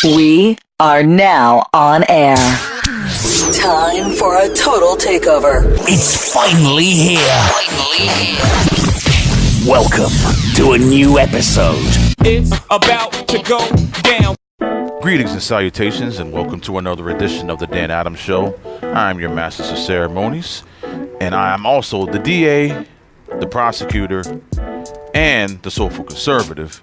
We are now on air. Time for a total takeover. It's finally here. Welcome to a new episode. It's about to go down. Greetings and salutations, and welcome to another edition of the Dan Adams Show. I'm your master of ceremonies, and I am also the DA, the prosecutor, and the soulful conservative.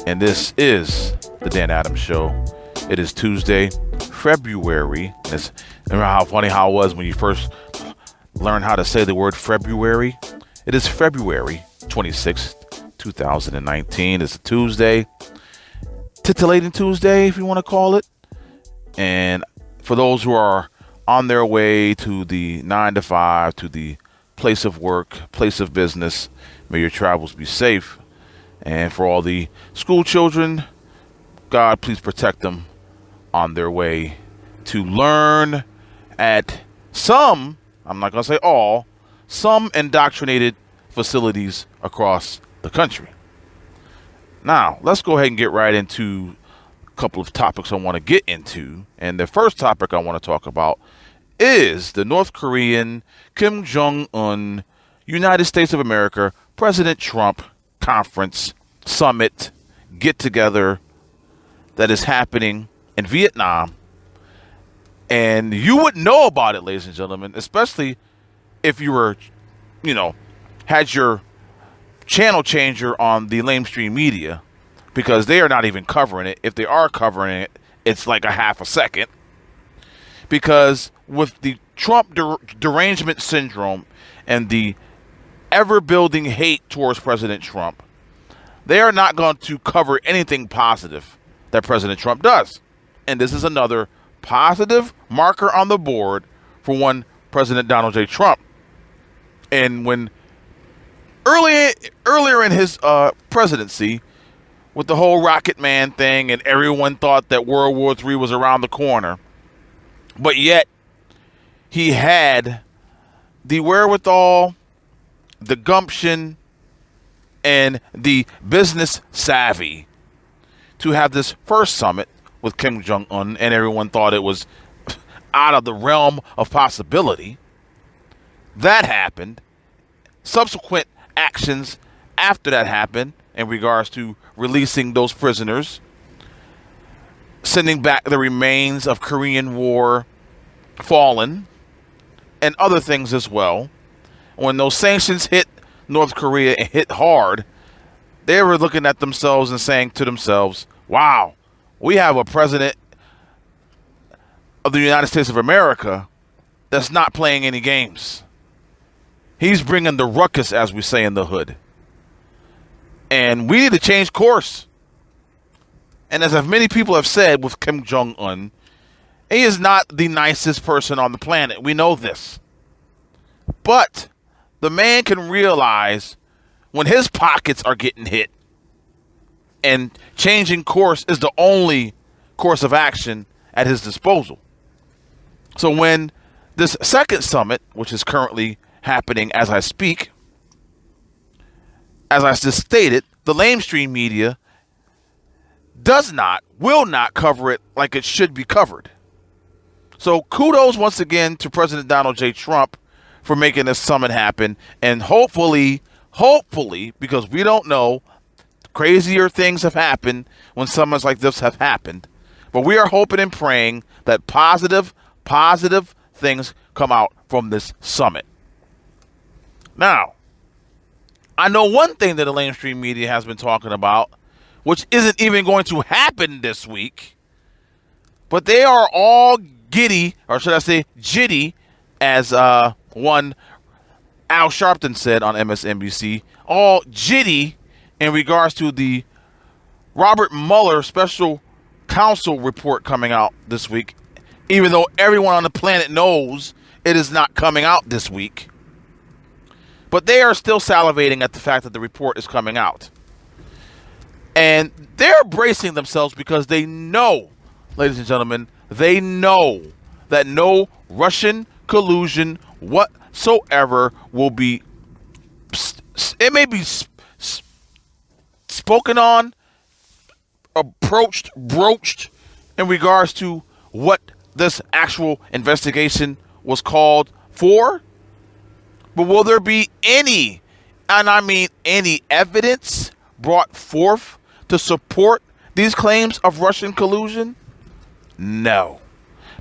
And this is the Dan Adams Show. It is Tuesday, February. Remember how funny how it was when you first learned how to say the word February? It is February 26th, 2019. It's a Tuesday. Titillating Tuesday, if you want to call it. And for those who are on their way to the 9 to 5, to the place of work, place of business, may your travels be safe. And for all the school children, God, please protect them on their way to learn at some, I'm not going to say all, some indoctrinated facilities across the country. Now, let's go ahead and get right into a couple of topics I want to get into. And the first topic I want to talk about is the North Korean Kim Jong-un, United States of America, President Trump conference, summit, get-together that is happening in Vietnam. And you wouldn't know about it, ladies and gentlemen, especially if you were, had your channel changer on the lamestream media, because they are not even covering it. If they are covering it, it's like a half a second, because with the Trump derangement syndrome and the ever-building hate towards President Trump, they are not going to cover anything positive that President Trump does. And this is another positive marker on the board for one President Donald J. Trump. And when earlier in his presidency, with the whole Rocket Man thing, and everyone thought that World War III was around the corner, but yet he had the wherewithal, the gumption, and the business savvy to have this first summit with Kim Jong-un, and everyone thought it was out of the realm of possibility. That happened. Subsequent actions after that happened in regards to releasing those prisoners, sending back the remains of Korean War fallen, and other things as well. When those sanctions hit North Korea and hit hard, they were looking at themselves and saying to themselves, wow, we have a president of the United States of America that's not playing any games. He's bringing the ruckus, as we say in the hood. And we need to change course. And as many people have said with Kim Jong-un, he is not the nicest person on the planet. We know this. But the man can realize when his pockets are getting hit, and changing course is the only course of action at his disposal. So when this second summit, which is currently happening as I speak, as I just stated, the lamestream media will not cover it like it should be covered. So kudos once again to President Donald J. Trump for making this summit happen. And hopefully, because we don't know, crazier things have happened when summits like this have happened. But we are hoping and praying that positive things come out from this summit. Now, I know one thing that the lamestream media has been talking about, which isn't even going to happen this week, but they are all giddy, or should I say jitty, as one Al Sharpton said on MSNBC, all jitty in regards to the Robert Mueller special counsel report coming out this week, even though everyone on the planet knows it is not coming out this week. But they are still salivating at the fact that the report is coming out. And they're bracing themselves because they know, ladies and gentlemen, they know that no Russian collusion whatsoever will be, it may be spoken on, approached, broached, in regards to what this actual investigation was called for? But will there be any, and I mean any, evidence brought forth to support these claims of Russian collusion? No.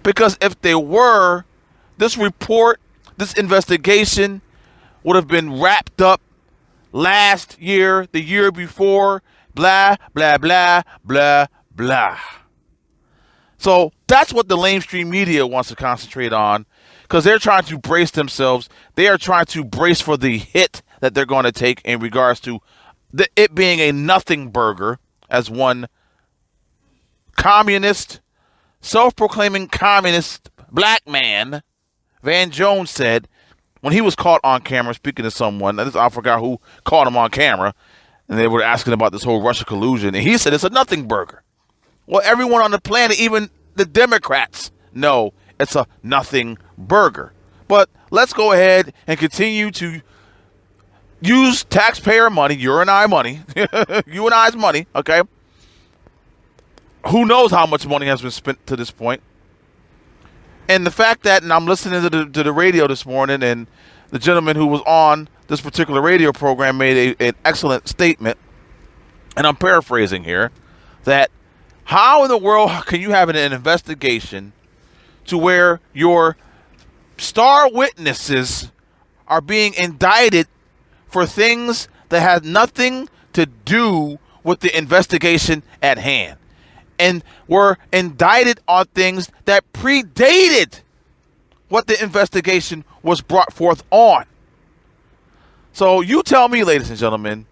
Because if they were, this report, this investigation would have been wrapped up last year, the year before, blah, blah, blah, blah, blah. So that's what the mainstream media wants to concentrate on, because they're trying to brace themselves. They are trying to brace for the hit that they're going to take in regards to it being a nothing burger, as one communist, self-proclaiming communist black man, Van Jones, said when he was caught on camera speaking to someone. I forgot who caught him on camera, and they were asking about this whole Russia collusion, and he said it's a nothing burger. Well, everyone on the planet, even the Democrats, know it's a nothing burger. But let's go ahead and continue to use taxpayer money, your and I money, you and I's money, okay? Who knows how much money has been spent to this point? And the fact that, and I'm listening to the radio this morning, and the gentleman who was on this particular radio program made an excellent statement, and I'm paraphrasing here, that how in the world can you have an investigation to where your star witnesses are being indicted for things that have nothing to do with the investigation at hand, and were indicted on things that predated what the investigation was brought forth on? So you tell me, ladies and gentlemen,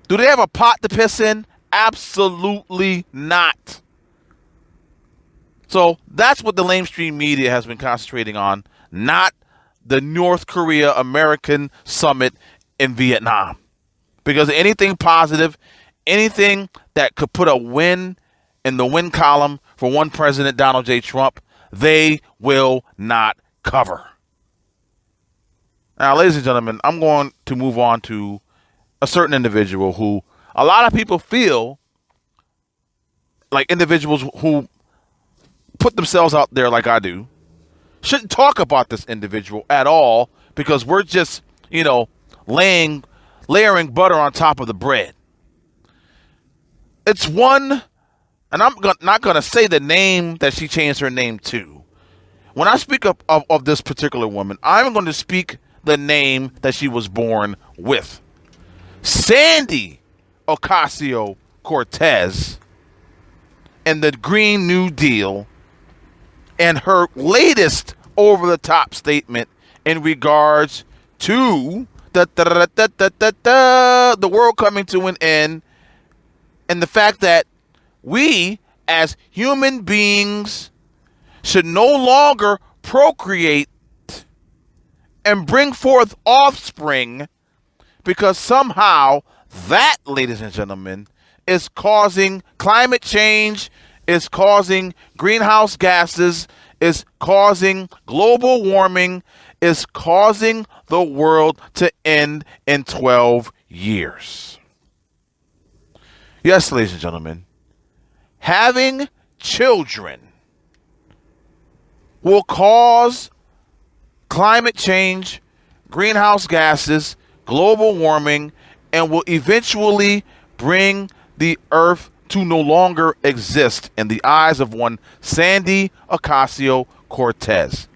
do they have a pot to piss in? Absolutely not. So that's what the mainstream media has been concentrating on, not the North Korea American summit in Vietnam. Because anything positive, anything that could put a win in the win column for one President Donald J. Trump, they will not cover. Now, ladies and gentlemen, I'm going to move on to a certain individual who a lot of people feel like individuals who put themselves out there like I do shouldn't talk about this individual at all, because we're just, layering butter on top of the bread. It's one, and I'm not going to say the name that she changed her name to. When I speak of this particular woman, I'm going to speak the name that she was born with. Sandy Ocasio-Cortez and the Green New Deal, and her latest over-the-top statement in regards to the world coming to an end, and the fact that we as human beings should no longer procreate and bring forth offspring, because somehow that, ladies and gentlemen, is causing climate change, is causing greenhouse gases, is causing global warming, is causing the world to end in 12 years. Yes, ladies and gentlemen, having children will cause climate change, greenhouse gases, global warming, and will eventually bring the earth to no longer exist in the eyes of one Sandy Ocasio-Cortez.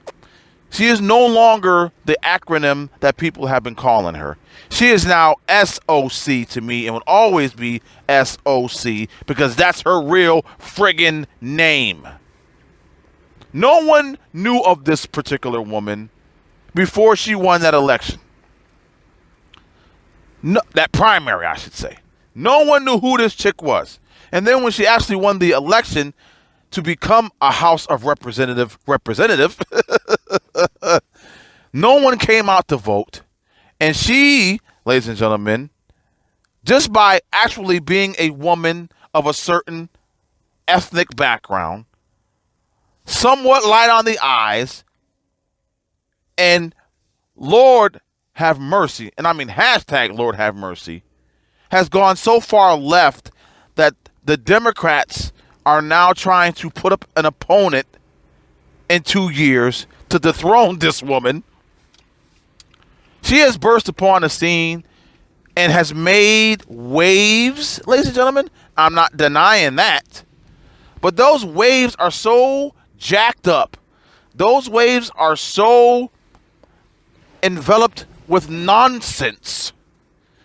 She is no longer the acronym that people have been calling her. She is now SOC to me, and will always be SOC, because that's her real friggin' name. No one knew of this particular woman before she won that election. No, that primary, I should say. No one knew who this chick was. And then when she actually won the election to become a House of Representative, no one came out to vote. And she, ladies and gentlemen, just by actually being a woman of a certain ethnic background, somewhat light on the eyes, and Lord have mercy, and I mean hashtag Lord have mercy, has gone so far left that the Democrats are now trying to put up an opponent in 2 years to dethrone this woman. She has burst upon the scene and has made waves, ladies and gentlemen. I'm not denying that. But those waves are so jacked up. Those waves are so enveloped with nonsense,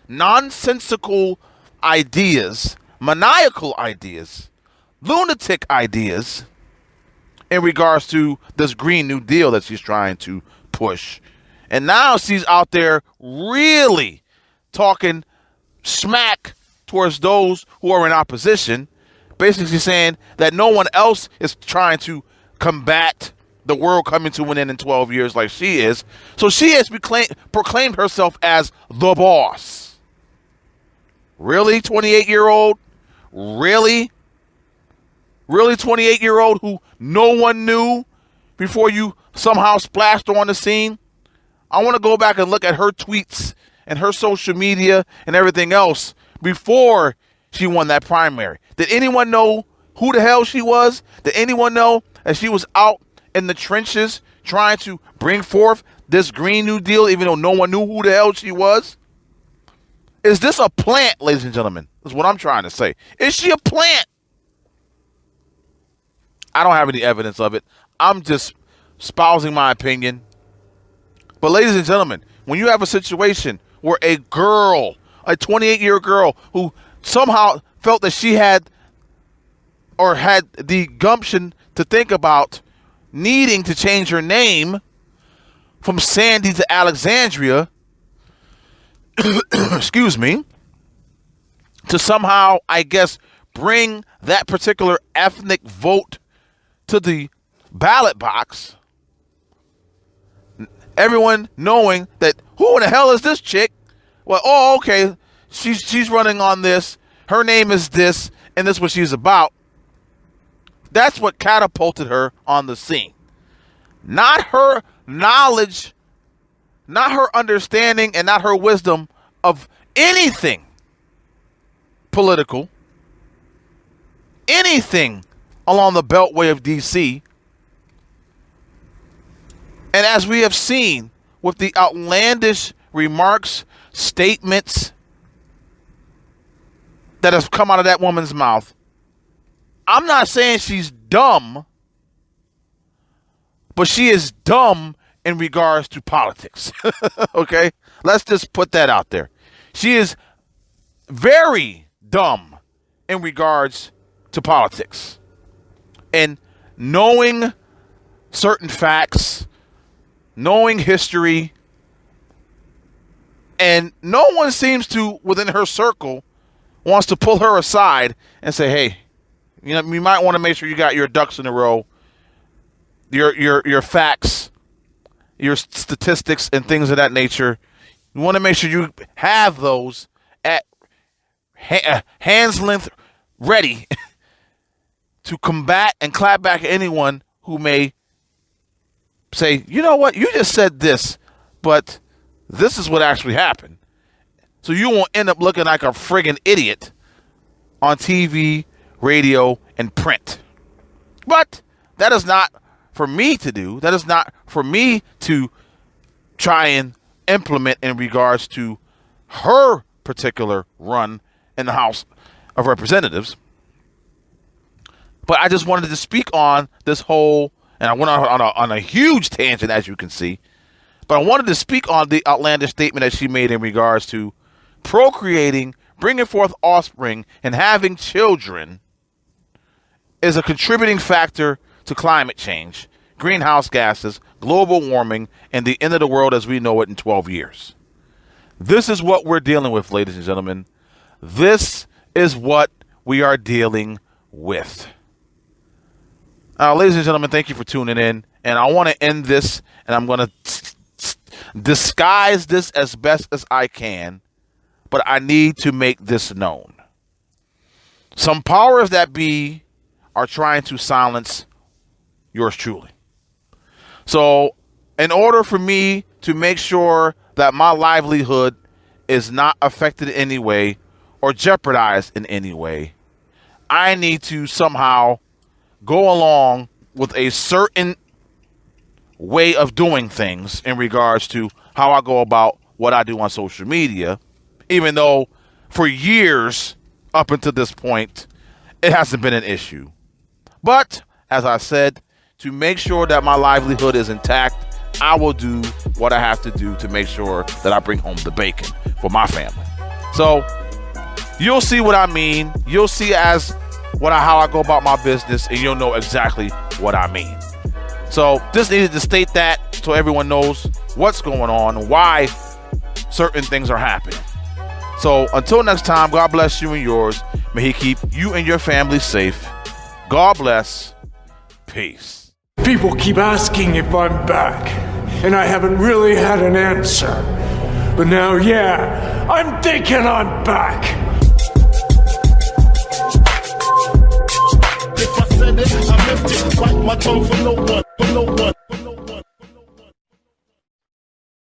nonsensical ideas, maniacal ideas, lunatic ideas in regards to this Green New Deal that she's trying to push. And now she's out there really talking smack towards those who are in opposition, basically saying that no one else is trying to combat the world coming to an end in 12 years like she is. So she has proclaimed herself as the boss. Really, 28-year-old? Really? Really, 28-year-old who no one knew before you somehow splashed on the scene? I want to go back and look at her tweets and her social media and everything else before she won that primary. Did anyone know who the hell she was? Did anyone know that she was out in the trenches trying to bring forth this Green New Deal even though no one knew who the hell she was? Is this a plant, ladies and gentlemen? That's what I'm trying to say. Is she a plant? I don't have any evidence of it. I'm just espousing my opinion. But ladies and gentlemen, when you have a situation where a girl, a 28-year-old girl who somehow felt that she had or had the gumption to think about needing to change her name from Sandy to Alexandria, excuse me, to somehow, I guess, bring that particular ethnic vote to the ballot box, everyone knowing that who in the hell is this chick? Well, oh, okay, she's running on this. Her name is this, and this is what she's about. That's what catapulted her on the scene. Not her knowledge, not her understanding, and not her wisdom of anything political, anything along the Beltway of D.C. And as we have seen with the outlandish remarks, statements that have come out of that woman's mouth, I'm not saying she's dumb, but she is dumb in regards to politics. Okay? Let's just put that out there. She is very dumb in regards to politics. And knowing certain facts, knowing history, and no one seems to, within her circle, wants to pull her aside and say, hey, you know, you might want to make sure you got your ducks in a row, your facts, your statistics, and things of that nature. You want to make sure you have those at hand's length ready to combat and clap back at anyone who may say, you know what, you just said this, but this is what actually happened. So you won't end up looking like a friggin' idiot on TV, radio, and print. But that is not for me to do. That is not for me to try and implement in regards to her particular run in the House of Representatives. But I just wanted to speak on this whole, and I went on a huge tangent, as you can see. But I wanted to speak on the outlandish statement that she made in regards to procreating, bringing forth offspring, and having children is a contributing factor to climate change, greenhouse gases, global warming, and the end of the world as we know it in 12 years. This is what we're dealing with, ladies and gentlemen. This is what we are dealing with. Ladies and gentlemen, thank you for tuning in. And I want to end this, and I'm going to disguise this as best as I can, but I need to make this known. Some powers that be are trying to silence yours truly. So in order for me to make sure that my livelihood is not affected in any way or jeopardized in any way, I need to somehow go along with a certain way of doing things in regards to how I go about what I do on social media, even though for years up until this point, it hasn't been an issue. But as I said, to make sure that my livelihood is intact, I will do what I have to do to make sure that I bring home the bacon for my family. So you'll see what I mean. You'll see how I go about my business, and you'll know exactly what I mean. So just needed to state that so everyone knows what's going on and why certain things are happening. So until next time, God bless you and yours. May He keep you and your family safe. God bless. Peace. People keep asking if I'm back, and I haven't really had an answer. But now, yeah, I'm thinking I'm back. If I said it, I meant it. Bite my tongue for no one, for no one.